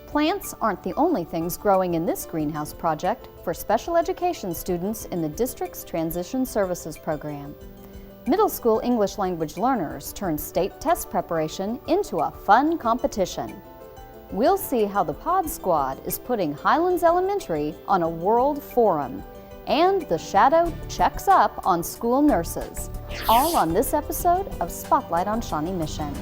Plants aren't the only things growing in this greenhouse project for special education students in the district's Transition Services program. Middle school English language learners turn state test preparation into a fun competition. We'll see how the Pod Squad is putting Highlands Elementary on a world forum, and the Shadow checks up on school nurses, all on this episode of Spotlight on Shawnee Mission.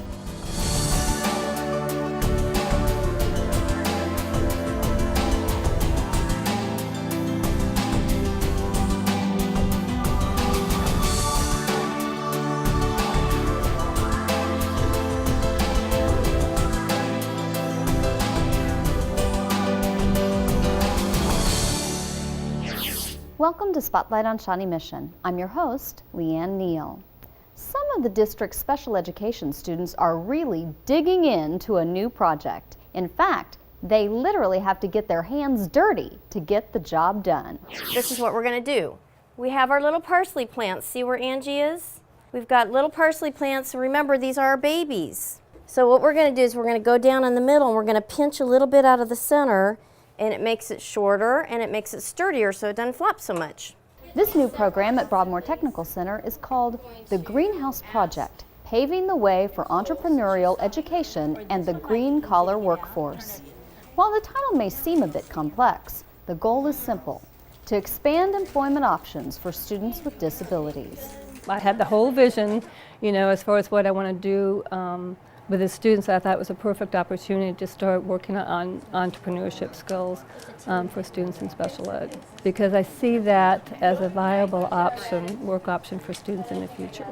Welcome to Spotlight on Shawnee Mission. I'm your host, Leanne Neal. Some of the district's special education students are really digging into a new project. In fact, they literally have to get their hands dirty to get the job done. This is what we're going to do. We have our little parsley plants. See where Angie is? We've got little parsley plants. Remember, these are our babies. So what we're going to do is we're going to go down in the middle and we're going to pinch a little bit out of the center, and it makes it shorter and it makes it sturdier so it doesn't flop so much. This new program at Broadmoor Technical Center is called the Greenhouse Project, paving the way for entrepreneurial education and the green-collar workforce. While the title may seem a bit complex, the goal is simple: to expand employment options for students with disabilities. I had the whole vision, as far as what I want to do with the students. I thought it was a perfect opportunity to start working on entrepreneurship skills for students in special ed, because I see that as a viable work option for students in the future.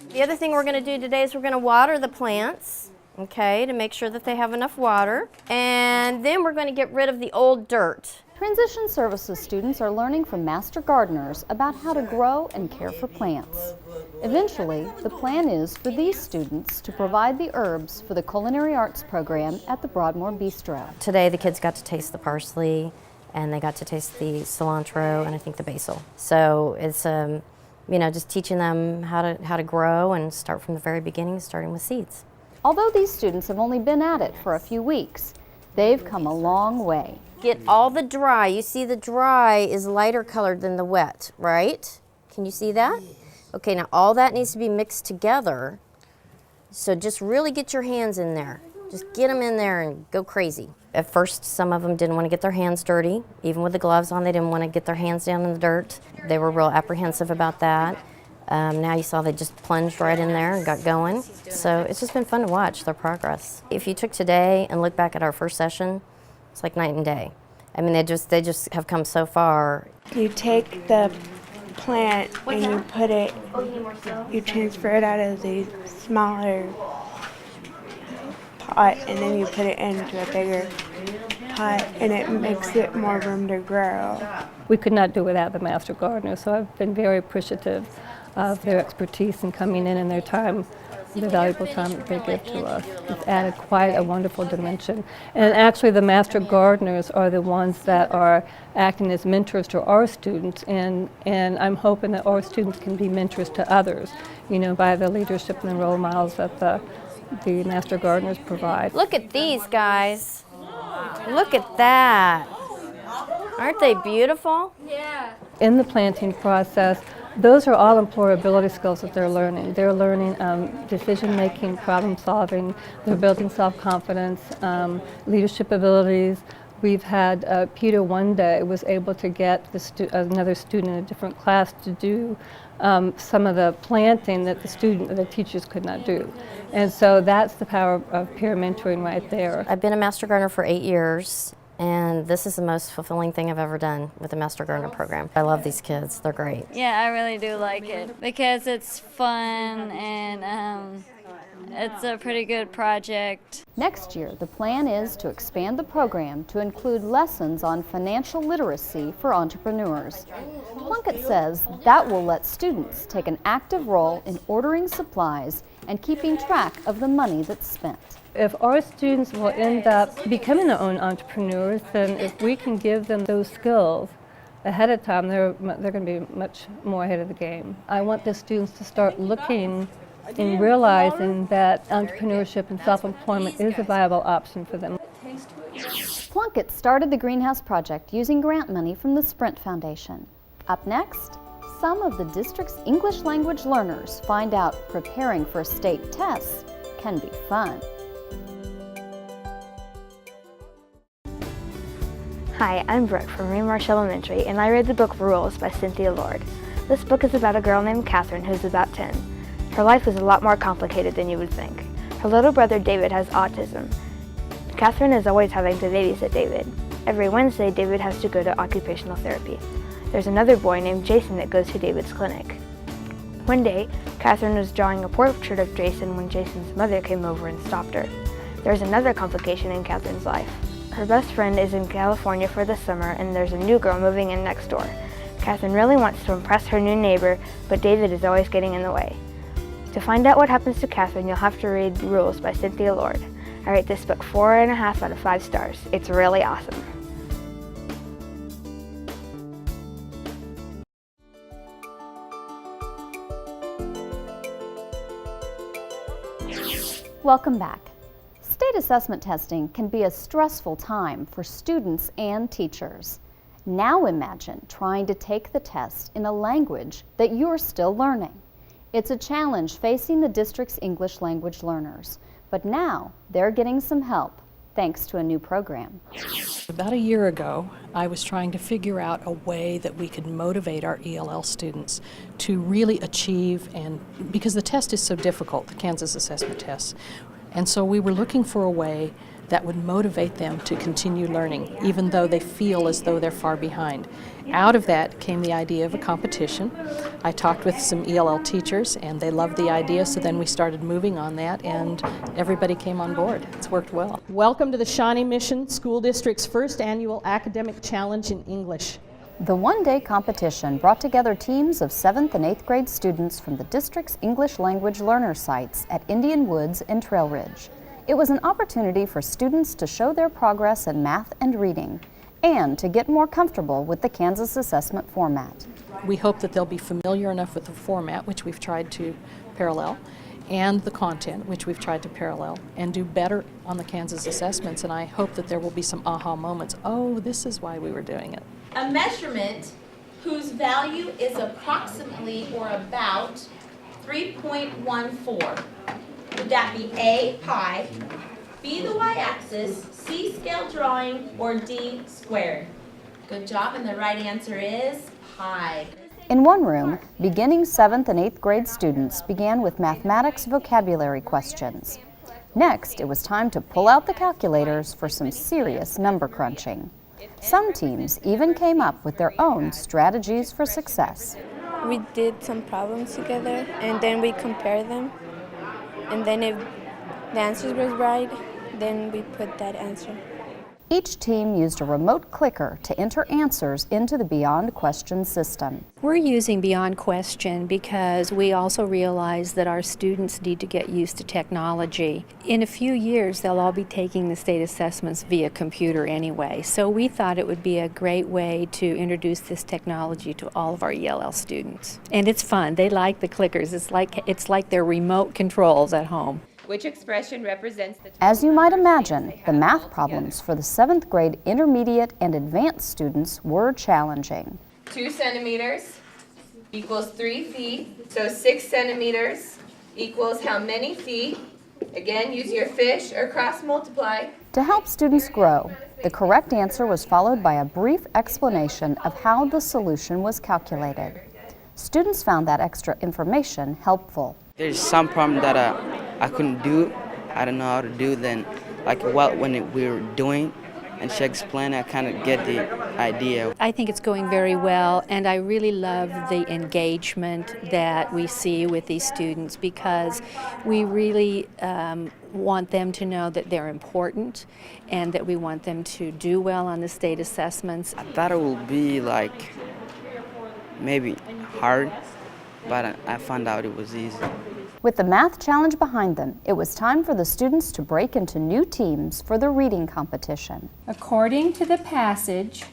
The other thing we're going to do today is we're going to water the plants, okay, to make sure that they have enough water, and then we're going to get rid of the old dirt. Transition Services students are learning from master gardeners about how to grow and care for plants. Eventually, the plan is for these students to provide the herbs for the culinary arts program at the Broadmoor Bistro. Today the kids got to taste the parsley, and they got to taste the cilantro, and I think the basil. So it's just teaching them how to grow and start from the very beginning, starting with seeds. Although these students have only been at it for a few weeks, they've come a long way. Get all the dry. You see the dry is lighter colored than the wet, right? Can you see that? Okay, now all that needs to be mixed together. So just really get your hands in there. Just get them in there and go crazy. At first, some of them didn't want to get their hands dirty. Even with the gloves on, they didn't want to get their hands down in the dirt. They were real apprehensive about that. Now you saw they just plunged right in there and got going. So it's just been fun to watch their progress. If you took today and look back at our first session, it's like night and day. I mean, they just have come so far. You take the plant and you put it, you transfer it out of the smaller pot, and then you put it into a bigger pot, and it makes it more room to grow. We could not do without the master gardeners, so I've been very appreciative of their expertise in coming in and their time, the valuable time that they give to us. It's added quite a wonderful dimension. And actually the master gardeners are the ones that are acting as mentors to our students, and I'm hoping that our students can be mentors to others, by the leadership and the role models that the master gardeners provide. Look at these guys. Look at that. Aren't they beautiful? Yeah. In the planting process, those are all employability skills that they're learning. They're learning decision-making, problem-solving. They're building self-confidence, leadership abilities. We've had Peter one day was able to get another student in a different class to do some of the planting that the teachers could not do. And so that's the power of peer mentoring right there. I've been a master gardener for 8 years. And this is the most fulfilling thing I've ever done with the Master Gardener program. I love these kids. They're great. Yeah, I really do like it because it's fun and it's a pretty good project. Next year, the plan is to expand the program to include lessons on financial literacy for entrepreneurs. Plunkett says that will let students take an active role in ordering supplies and keeping track of the money that's spent. If our students will end up becoming their own entrepreneurs, then if we can give them those skills ahead of time, they're going to be much more ahead of the game. I want the students to start looking in realizing that entrepreneurship and self-employment is a viable option for them. Plunkett started the greenhouse project using grant money from the Sprint Foundation. Up next, some of the district's English language learners find out preparing for state tests can be fun. Hi, I'm Brooke from Remarsh Elementary, and I read the book Rules by Cynthia Lord. This book is about a girl named Catherine who's about 10. Her life is a lot more complicated than you would think. Her little brother David has autism. Catherine is always having to babysit David. Every Wednesday, David has to go to occupational therapy. There's another boy named Jason that goes to David's clinic. One day, Catherine was drawing a portrait of Jason when Jason's mother came over and stopped her. There's another complication in Catherine's life. Her best friend is in California for the summer, and there's a new girl moving in next door. Catherine really wants to impress her new neighbor, but David is always getting in the way. To find out what happens to Catherine, you'll have to read Rules by Cynthia Lord. I rate this book 4.5 out of 5 stars. It's really awesome. Welcome back. State assessment testing can be a stressful time for students and teachers. Now imagine trying to take the test in a language that you're still learning. It's a challenge facing the district's English language learners, but now they're getting some help thanks to a new program. About a year ago, I was trying to figure out a way that we could motivate our ELL students to really achieve, and because the test is so difficult, the Kansas assessment test, and so we were looking for a way that would motivate them to continue learning, even though they feel as though they're far behind. Out of that came the idea of a competition. I talked with some ELL teachers, and they loved the idea, so then we started moving on that, and everybody came on board. It's worked well. Welcome to the Shawnee Mission School District's first annual Academic Challenge in English. The one-day competition brought together teams of 7th and 8th grade students from the district's English language learner sites at Indian Woods and Trailridge. It was an opportunity for students to show their progress in math and reading, and to get more comfortable with the Kansas assessment format. We hope that they'll be familiar enough with the format, which we've tried to parallel, and the content, which we've tried to parallel, and do better on the Kansas assessments, and I hope that there will be some aha moments. Oh, this is why we were doing it. A measurement whose value is approximately or about 3.14. Would that be A, pi, B, the y-axis, C, scale drawing, or D, squared? Good job, and the right answer is pi. In one room, beginning 7th and 8th grade students began with mathematics vocabulary questions. Next, it was time to pull out the calculators for some serious number crunching. Some teams even came up with their own strategies for success. We did some problems together, and then we compared them. And then if the answer was right, then we put that answer. Each team used a remote clicker to enter answers into the Beyond Question system. We're using Beyond Question because we also realize that our students need to get used to technology. In a few years, they'll all be taking the state assessments via computer anyway, so we thought it would be a great way to introduce this technology to all of our ELL students. And it's fun. They like the clickers. It's like their remote controls at home. Which expression represents the... As you might imagine, the math problems for the 7th grade intermediate and advanced students were challenging. 2 centimeters equals 3 feet, so 6 centimeters equals how many feet? Again, use your fish or cross multiply. To help students grow, the correct answer was followed by a brief explanation of how the solution was calculated. Students found that extra information helpful. There's some problem that I couldn't do. I don't know how to do. Then, when we were doing, and she explained, I kind of get the idea. I think it's going very well, and I really love the engagement that we see with these students because we really want them to know that they're important and that we want them to do well on the state assessments. I thought it would be maybe hard, but I found out it was easy. With the math challenge behind them, it was time for the students to break into new teams for the reading competition. According to the passage,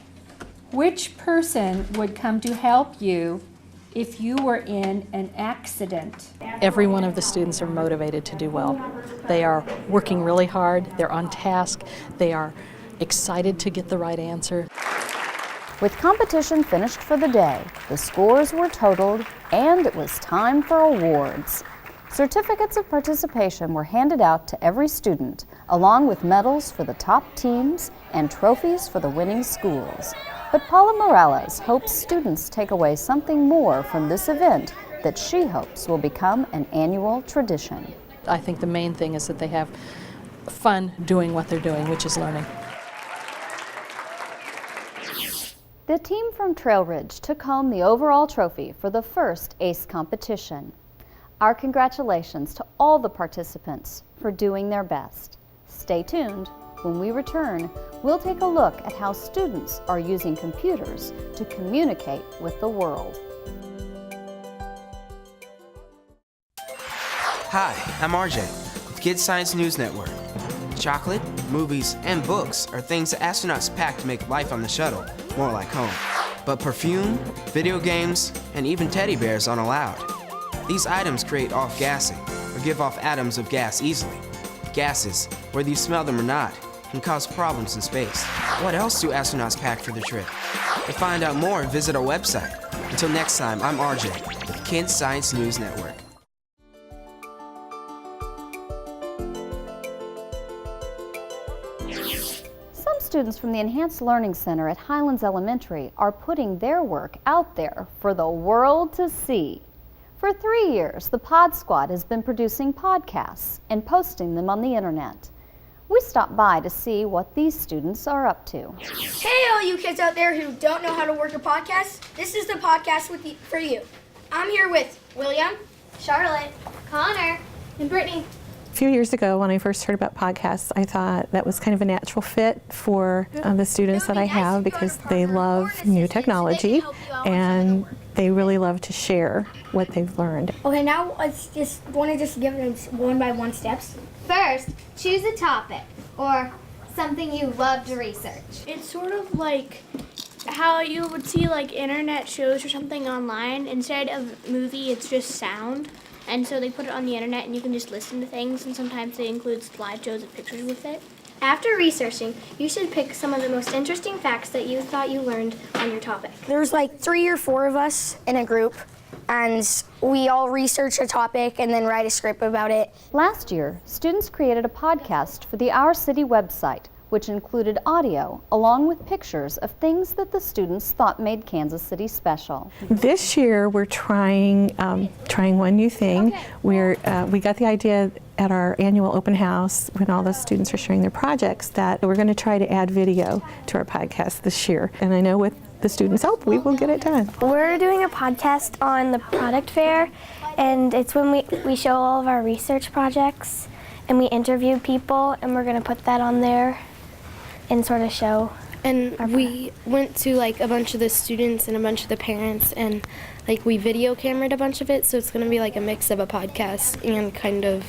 which person would come to help you if you were in an accident? Every one of the students are motivated to do well. They are working really hard, they're on task, they are excited to get the right answer. With competition finished for the day, the scores were totaled, and it was time for awards. Certificates of participation were handed out to every student, along with medals for the top teams and trophies for the winning schools. But Paula Morales hopes students take away something more from this event that she hopes will become an annual tradition. I think the main thing is that they have fun doing what they're doing, which is learning. The team from Trailridge took home the overall trophy for the first ACE competition. Our congratulations to all the participants for doing their best. Stay tuned. When we return, we'll take a look at how students are using computers to communicate with the world. Hi, I'm RJ with Kids Science News Network. Chocolate, movies, and books are things that astronauts pack to make life on the shuttle more like home. But perfume, video games, and even teddy bears aren't allowed. These items create off-gassing, or give off atoms of gas easily. Gases, whether you smell them or not, can cause problems in space. What else do astronauts pack for their trip? To find out more, visit our website. Until next time, I'm RJ with Kids Science News Network. Some students from the Enhanced Learning Center at Highlands Elementary are putting their work out there for the world to see. For 3 years, the Pod Squad has been producing podcasts and posting them on the internet. We stopped by to see what these students are up to. Hey, all you kids out there who don't know how to work a podcast, this is the podcast for you. I'm here with William, Charlotte, Connor, and Brittany. A few years ago, when I first heard about podcasts, I thought that was kind of a natural fit for the students that I have because they love new technology and they really love to share what they've learned. Okay, now let's just give them one-by-one steps. First, choose a topic or something you love to research. It's sort of like how you would see like internet shows or something online. Instead of movie, it's just sound. And so they put it on the internet and you can just listen to things, and sometimes they include slideshows of pictures with it. After researching, you should pick some of the most interesting facts that you thought you learned on your topic. There's like 3 or 4 of us in a group, and we all research a topic and then write a script about it. Last year, students created a podcast for the Our City website, which included audio along with pictures of things that the students thought made Kansas City special. This year, we're trying one new thing. We got the idea at our annual open house when all the students are sharing their projects that we're going to try to add video to our podcast this year. And I know with the students' help, we will get it done. We're doing a podcast on the product fair, and it's when we show all of our research projects and we interview people, and we're going to put that on there and sort of show. And we went to like a bunch of the students and a bunch of the parents, and like we video cameraed a bunch of it, so it's going to be like a mix of a podcast and kind of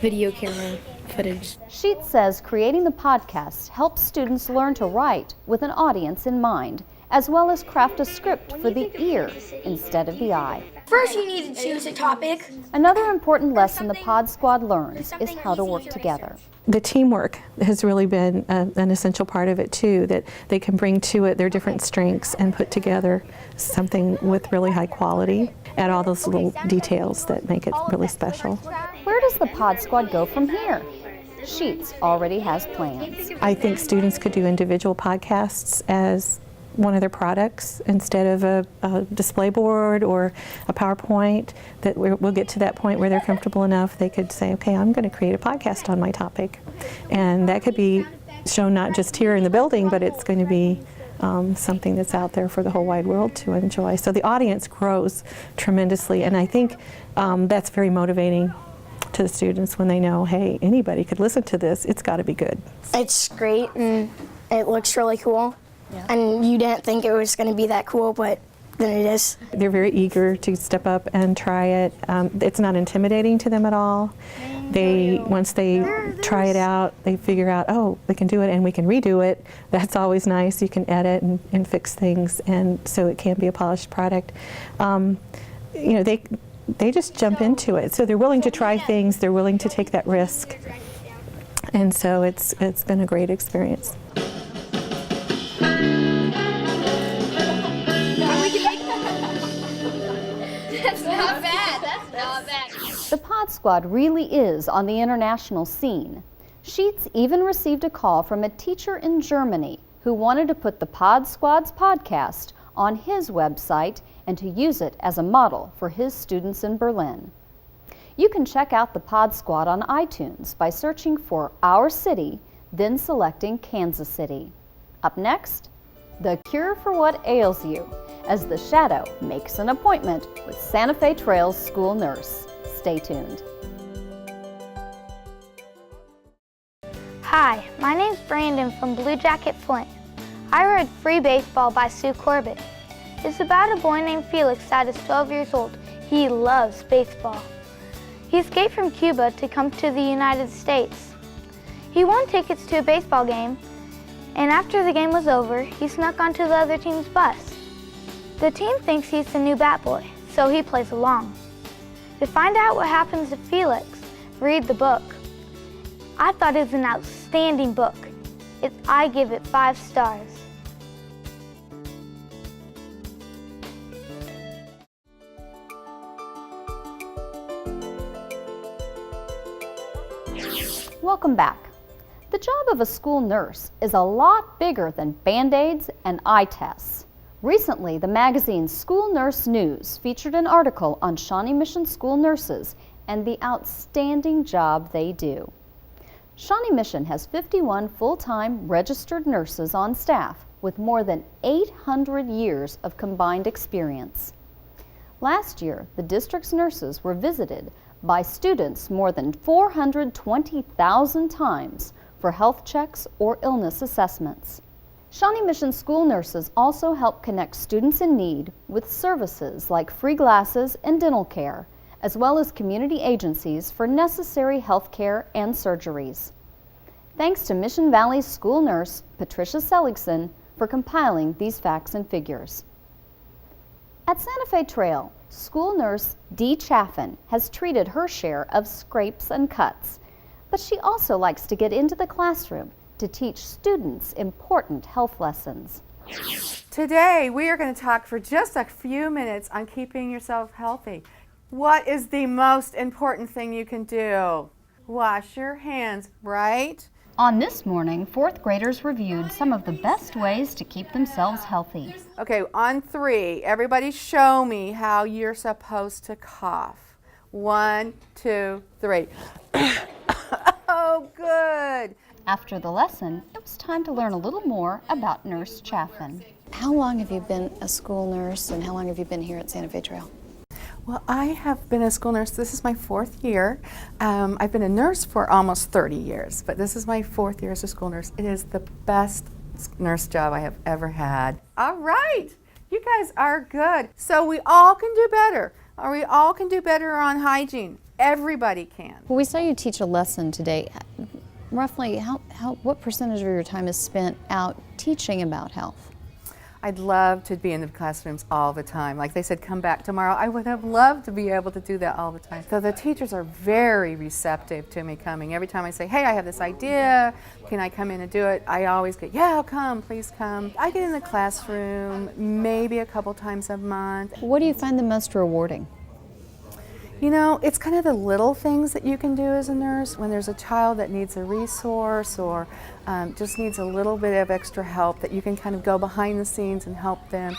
video camera footage. Sheets says creating the podcast helps students learn to write with an audience in mind, as well as craft a script for the ear instead of the eye. First, you need to choose a topic. Another important lesson the Pod Squad learns is how to work together. The teamwork has really been an essential part of it too, that they can bring to it their different strengths and put together something with really high quality, add all those little details that make it really special. Where does the Pod Squad go from here? Sheets already has plans. I think students could do individual podcasts as one of their products instead of a display board or a PowerPoint, that we'll get to that point where they're comfortable enough they could say, okay, I'm going to create a podcast on my topic. And that could be shown not just here in the building, but it's going to be something that's out there for the whole wide world to enjoy. So the audience grows tremendously, and I think that's very motivating to the students when they know, hey, anybody could listen to this, it's got to be good. It's great and it looks really cool. Yeah. And you didn't think it was going to be that cool, but then it is. They're very eager to step up and try it. It's not intimidating to them at all. once they try it out, they figure out, oh, they can do it and we can redo it. That's always nice. You can edit and fix things, and so it can be a polished product. They just jump into it. So they're willing to try things. They're willing to take that risk, and so it's been a great experience. That's not bad. That's not bad. The Pod Squad really is on the international scene. Sheets even received a call from a teacher in Germany who wanted to put the Pod Squad's podcast on his website and to use it as a model for his students in Berlin. You can check out the Pod Squad on iTunes by searching for Our City, then selecting Kansas City. Up next, the cure for what ails you, as the Shadow makes an appointment with Santa Fe Trail's school nurse. Stay tuned. Hi, my name's Brandon from Blue Jacket Flint. I read Free Baseball by Sue Corbett. It's about a boy named Felix that is 12 years old. He loves baseball. He escaped from Cuba to come to the United States. He won tickets to a baseball game, and after the game was over, he snuck onto the other team's bus. The team thinks he's the new bat boy, so he plays along. To find out what happens to Felix, read the book. I thought it was an outstanding book. I give it 5 stars. Welcome back. The job of a school nurse is a lot bigger than Band-Aids and eye tests. Recently, the magazine School Nurse News featured an article on Shawnee Mission school nurses and the outstanding job they do. Shawnee Mission has 51 full-time registered nurses on staff with more than 800 years of combined experience. Last year, the district's nurses were visited by students more than 420,000 times for health checks or illness assessments. Shawnee Mission school nurses also help connect students in need with services like free glasses and dental care, as well as community agencies for necessary health care and surgeries. Thanks to Mission Valley's school nurse, Patricia Seligson, for compiling these facts and figures. At Santa Fe Trail, school nurse Dee Chaffin has treated her share of scrapes and cuts, but she also likes to get into the classroom to teach students important health lessons. Today, we are going to talk for just a few minutes on keeping yourself healthy. What is the most important thing you can do? Wash your hands, right? On this morning, 4th graders reviewed some of the best ways to keep themselves healthy. Okay, on 3, everybody show me how you're supposed to cough. 1, 2, 3. Oh, good. After the lesson, it was time to learn a little more about Nurse Chaffin. How long have you been a school nurse, and how long have you been here at Santa Fe Trail? Well, I have been a school nurse. This is my 4th year. I've been a nurse for almost 30 years, but this is my 4th year as a school nurse. It is the best nurse job I have ever had. All right, you guys are good. So we all can do better. Or we all can do better on hygiene. Everybody can. Well, we saw you teach a lesson today. Roughly, what percentage of your time is spent out teaching about health? I'd love to be in the classrooms all the time. Like they said, come back tomorrow. I would have loved to be able to do that all the time. So the teachers are very receptive to me coming. Every time I say, hey, I have this idea, can I come in and do it? I always get, yeah, I'll come, please come. I get in the classroom maybe a couple times a month. What do you find the most rewarding? You know, it's kind of the little things that you can do as a nurse when there's a child that needs a resource or just needs a little bit of extra help, that you can kind of go behind the scenes and help them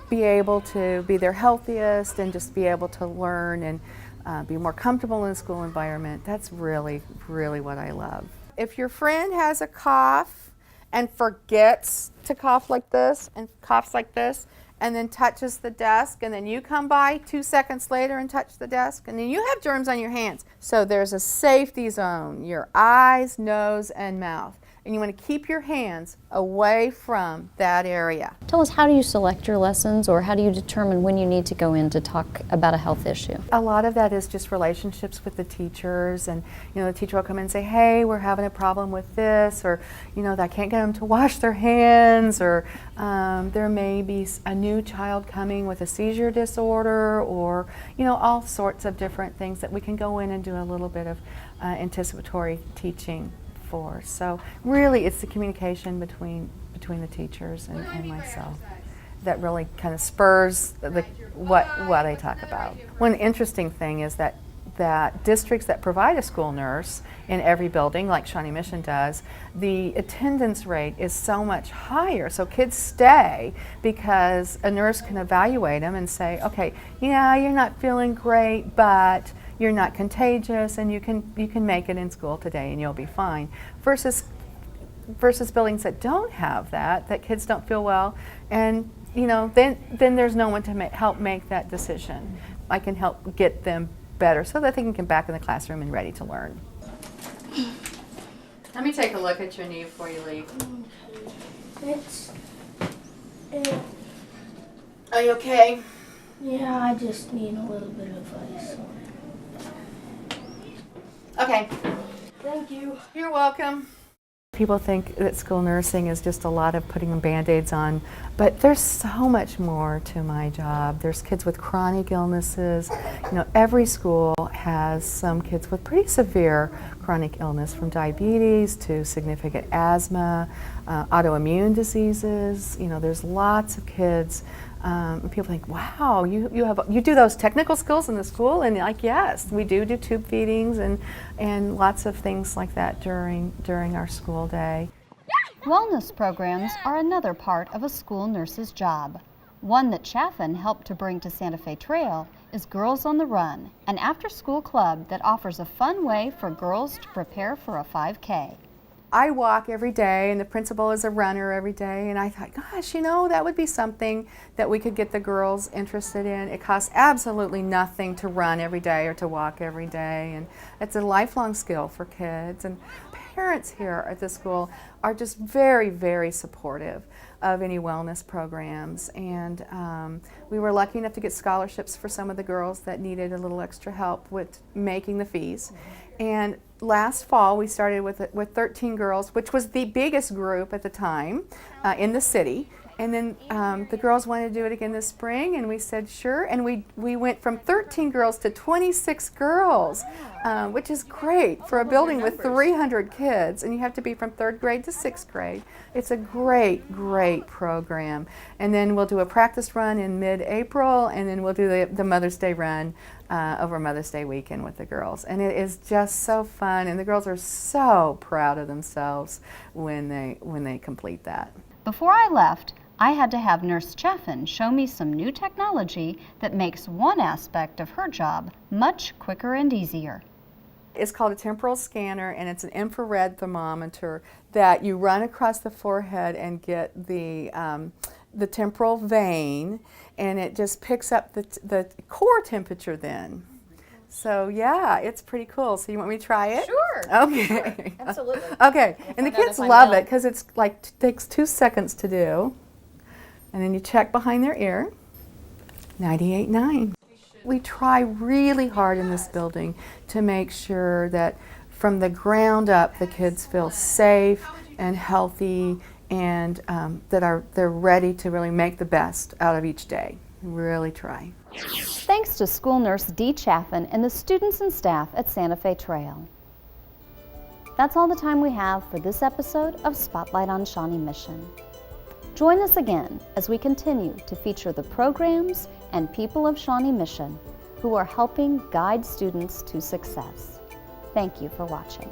be able to be their healthiest and just be able to learn and be more comfortable in a school environment. That's really, really what I love. If your friend has a cough and forgets to cough like this and coughs like this, and then touches the desk, and then you come by 2 seconds later and touch the desk, and then you have germs on your hands. So there's a safety zone, your eyes, nose, and mouth. and you want to keep your hands away from that area. Tell us, how do you select your lessons, or how do you determine when you need to go in to talk about a health issue? A lot of that is just relationships with the teachers, and the teacher will come in and say, hey, we're having a problem with this, or I can't get them to wash their hands, or there may be a new child coming with a seizure disorder, or all sorts of different things that we can go in and do a little bit of anticipatory teaching for. So really it's the communication between the teachers and myself that really kind of spurs what I talk about. One interesting thing is that districts that provide a school nurse in every building, like Shawnee Mission does, the attendance rate is so much higher. So kids stay because a nurse can evaluate them and say, okay, yeah, you're not feeling great, but you're not contagious, and you can make it in school today and you'll be fine. Versus buildings that don't have that kids don't feel well, and then there's no one to help make that decision. I can help get them better so that they can get back in the classroom and ready to learn. Let me take a look at your knee before you leave. Are you okay? Yeah, I just need a little bit of ice. Okay. Thank you. You're welcome. People think that school nursing is just a lot of putting Band-Aids on, but there's so much more to my job. There's kids with chronic illnesses. Every school has some kids with pretty severe chronic illness, from diabetes to significant asthma, autoimmune diseases. There's lots of kids. People think, wow, you do those technical skills in the school? And yes, we do tube feedings and lots of things like that during our school day. Wellness programs are another part of a school nurse's job. One that Chaffin helped to bring to Santa Fe Trail is Girls on the Run, an after-school club that offers a fun way for girls to prepare for a 5K. I walk every day, and the principal is a runner every day, and I thought, gosh, that would be something that we could get the girls interested in. It costs absolutely nothing to run every day or to walk every day, and it's a lifelong skill for kids. And parents here at the school are just very, very supportive of any wellness programs, and we were lucky enough to get scholarships for some of the girls that needed a little extra help with making the fees. And last fall we started with 13 girls, which was the biggest group at the time in the city. And then the girls wanted to do it again this spring, and we said sure, and we went from 13 girls to 26 girls, which is great for a building with 300 kids, and you have to be from 3rd grade to 6th grade. It's a great, great program. And then we'll do a practice run in mid-April, and then we'll do the Mother's Day run over Mother's Day weekend with the girls. And it is just so fun, and the girls are so proud of themselves when they complete that. Before I left, I had to have Nurse Chaffin show me some new technology that makes one aspect of her job much quicker and easier. It's called a temporal scanner, and it's an infrared thermometer that you run across the forehead and get the temporal vein, and it just picks up the core temperature then. So yeah, it's pretty cool. So you want me to try it? Sure. Okay. Sure. Absolutely. Okay, and the kids love it because it's takes 2 seconds to do. And then you check behind their ear, 98.9. We try really hard in this building to make sure that from the ground up the kids feel safe and healthy, and that they're ready to really make the best out of each day. Really try. Thanks to school nurse Dee Chaffin and the students and staff at Santa Fe Trail. That's all the time we have for this episode of Spotlight on Shawnee Mission. Join us again as we continue to feature the programs and people of Shawnee Mission who are helping guide students to success. Thank you for watching.